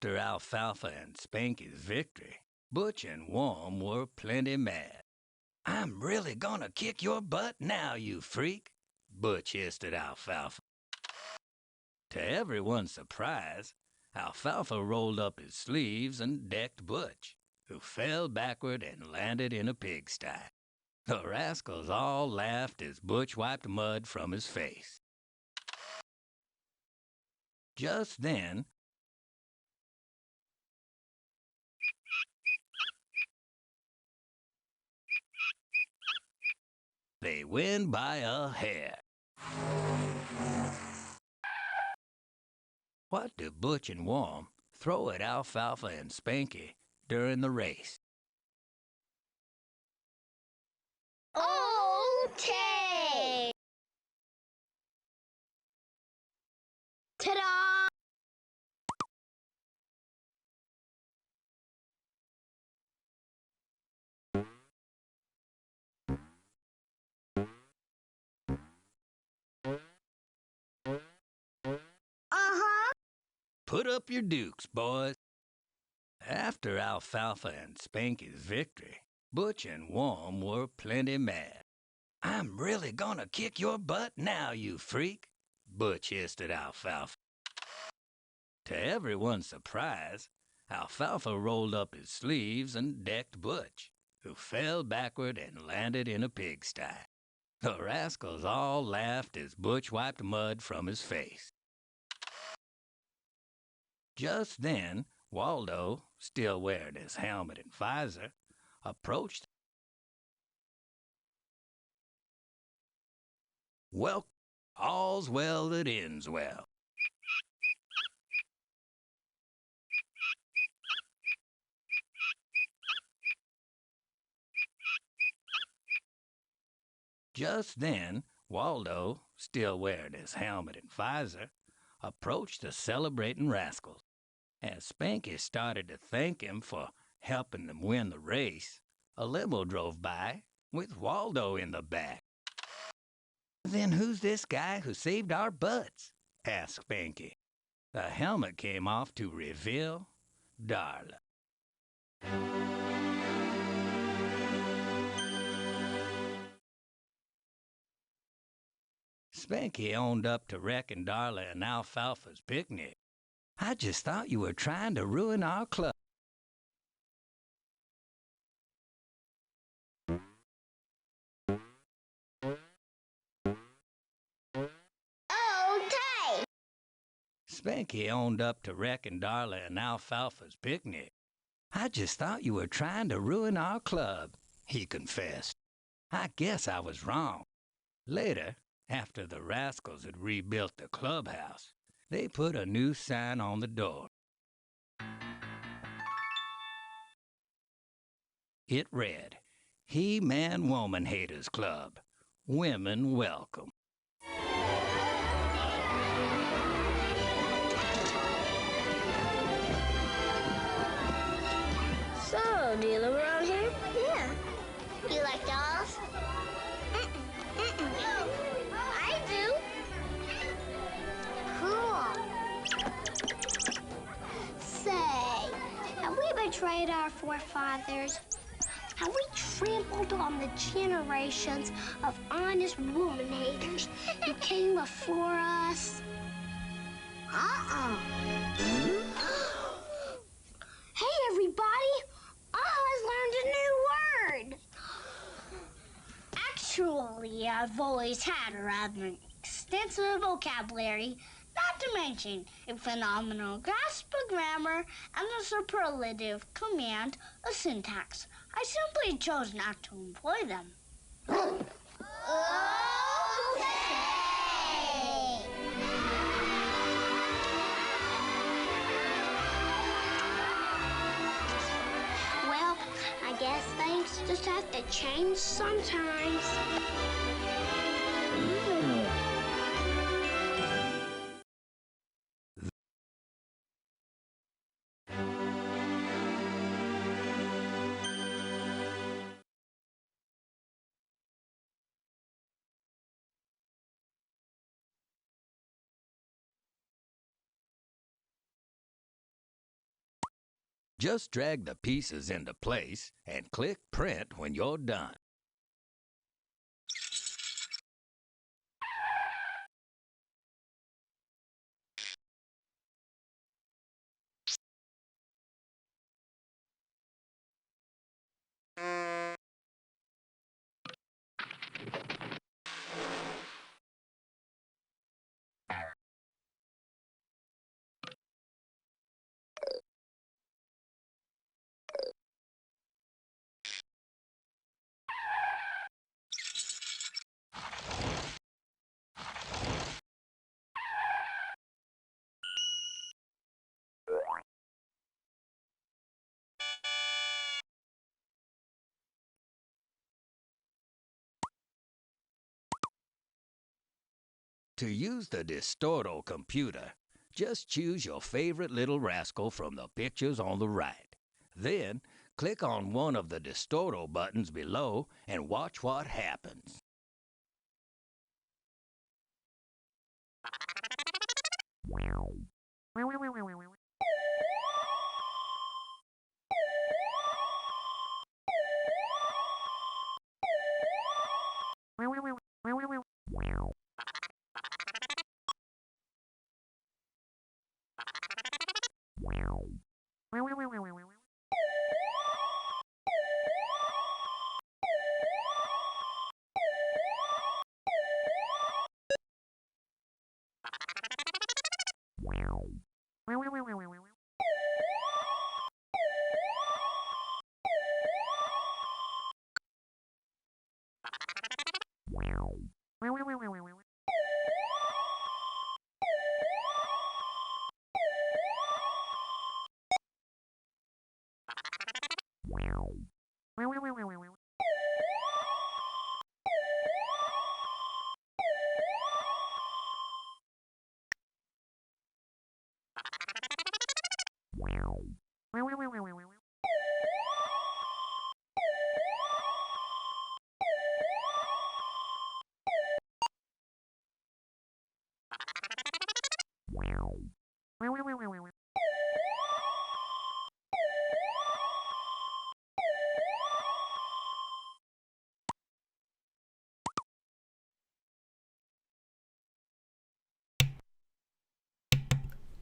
[SPEAKER 2] After Alfalfa and Spanky's victory, Butch and Worm were plenty mad. "I'm really gonna kick your butt now, you freak," Butch hissed at Alfalfa. To everyone's surprise, Alfalfa rolled up his sleeves and decked Butch, who fell backward and landed in a pigsty. The rascals all laughed as Butch wiped mud from his face. Just then, they win by a hair. What do Butch and Worm throw at Alfalfa and Spanky during the race?
[SPEAKER 4] Okay. Ta-da! Uh-huh.
[SPEAKER 2] Put up your dukes, boys. After Alfalfa and Spanky's victory, Butch and Worm were plenty mad. "I'm really gonna kick your butt now, you freak," Butch hissed at Alfalfa. To everyone's surprise, Alfalfa rolled up his sleeves and decked Butch, who fell backward and landed in a pigsty. The rascals all laughed as Butch wiped mud from his face. Just then, Waldo, still wearing his helmet and visor, approached. "Well, all's well that ends well." Just then, Waldo, still wearing his helmet and visor, approached the celebrating rascals. As Spanky started to thank him for helping them win the race, a limo drove by with Waldo in the back. "Then who's this guy who saved our butts?" asked Spanky. The helmet came off to reveal Darla. Spanky owned up to wrecking Darla and Alfalfa's picnic. "I just thought you were trying to ruin our club."
[SPEAKER 4] Okay.
[SPEAKER 2] Spanky owned up to wrecking Darla and Alfalfa's picnic. "I just thought you were trying to ruin our club," he confessed. "I guess I was wrong." Later, after the rascals had rebuilt the clubhouse, they put a new sign on the door. It read, "He-Man Woman Haters Club. Women welcome."
[SPEAKER 4] So, do you live around here? Yeah.
[SPEAKER 5] You like dolls?
[SPEAKER 4] I do.
[SPEAKER 5] Cool.
[SPEAKER 4] Say, have we betrayed our forefathers? Have we trampled on the generations of honest woman haters who came before us? Hey, everybody! Oz learned a new word. Actually, I've always had a rather extensive vocabulary, not to mention a phenomenal grasp of grammar and a superlative command of syntax. I simply chose not to employ them. Well, I guess things just have to change sometimes.
[SPEAKER 2] Just drag the pieces into place and click Print when you're done. To use the Distorto computer, just choose your favorite Little Rascal from the pictures on the right. Then, click on one of the Distorto buttons below and watch what happens.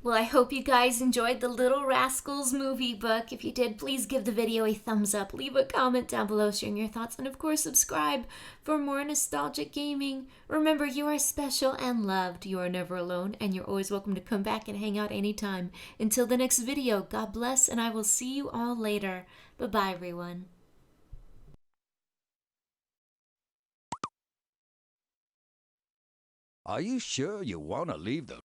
[SPEAKER 1] Well, I hope you guys enjoyed the Little Rascals movie book. If you did, please give the video a thumbs up, leave a comment down below sharing your thoughts, and of course subscribe for more nostalgic gaming. Remember, you are special and loved. You are never alone, and you're always welcome to come back and hang out anytime. Until the next video, God bless, and I will see you all later. Bye-bye, everyone.
[SPEAKER 2] Are you sure you want to leave the